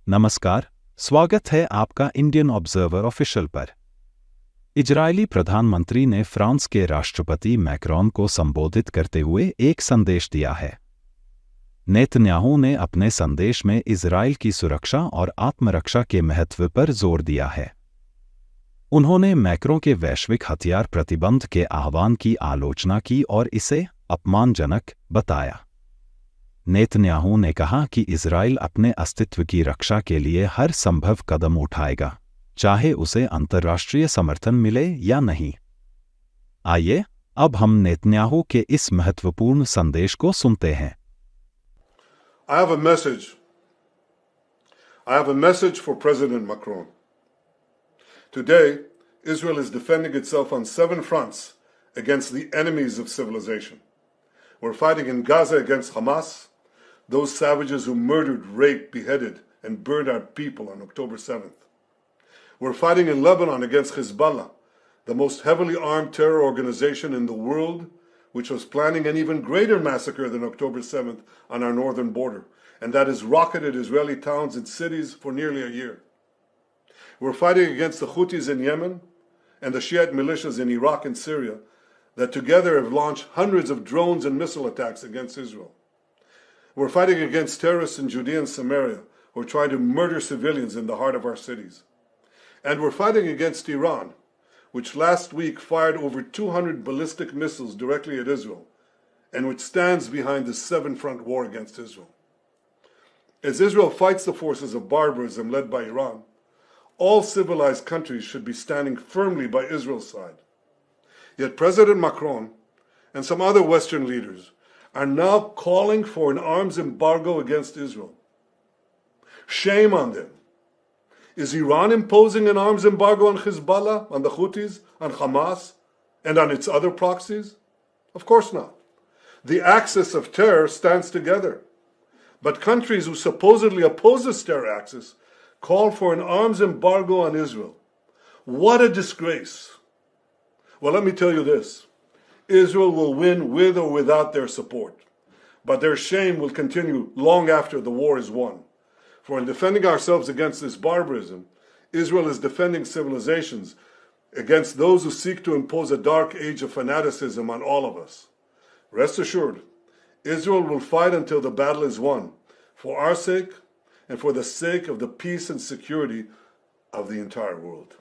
नमस्कार, स्वागत है आपका इंडियन ऑब्जर्वर ऑफिशियल पर। इजरायली प्रधानमंत्री ने फ्रांस के राष्ट्रपति मैक्रोन को संबोधित करते हुए एक संदेश दिया है। नेतन्याहू ने अपने संदेश में इजरायल की सुरक्षा और आत्मरक्षा के महत्व पर जोर दिया है। उन्होंने मैक्रों के वैश्विक हथियार प्रतिबंध के आह्वान की आलोचना की और इसे अपमानजनक बताया। नेतन्याहू ने कहा कि इजरायल अपने अस्तित्व की रक्षा के लिए हर संभव कदम उठाएगा, चाहे उसे अंतर्राष्ट्रीय समर्थन मिले या नहीं। आइए अब हम नेतन्याहू के इस महत्वपूर्ण संदेश को सुनते हैं। I have a message. I have a message for President Macron. Today, Israel is defending itself on 7 fronts against the enemies of civilization. We're fighting in Gaza against Hamas, those savages who murdered, raped, beheaded, and burned our people on October 7th. We're fighting in Lebanon against Hezbollah, the most heavily armed terror organization in the world, which was planning an even greater massacre than October 7th on our northern border, and that has rocketed Israeli towns and cities for nearly a year. We're fighting against the Houthis in Yemen and the Shiite militias in Iraq and Syria that together have launched hundreds of drones and missile attacks against Israel. We're fighting against terrorists in Judea and Samaria who are trying to murder civilians in the heart of our cities. And we're fighting against Iran, which last week fired over 200 ballistic missiles directly at Israel, and which stands behind the 7-front war against Israel. As Israel fights the forces of barbarism led by Iran, all civilized countries should be standing firmly by Israel's side. Yet President Macron and some other Western leaders are now calling for an arms embargo against Israel. Shame on them. Is Iran imposing an arms embargo on Hezbollah, on the Houthis, on Hamas, and on its other proxies? Of course not. The axis of terror stands together. But countries who supposedly oppose this terror axis call for an arms embargo on Israel. What a disgrace. Well, let me tell you this. Israel will win with or without their support. But their shame will continue long after the war is won. For in defending ourselves against this barbarism, Israel is defending civilizations against those who seek to impose a dark age of fanaticism on all of us. Rest assured, Israel will fight until the battle is won, for our sake and for the sake of the peace and security of the entire world.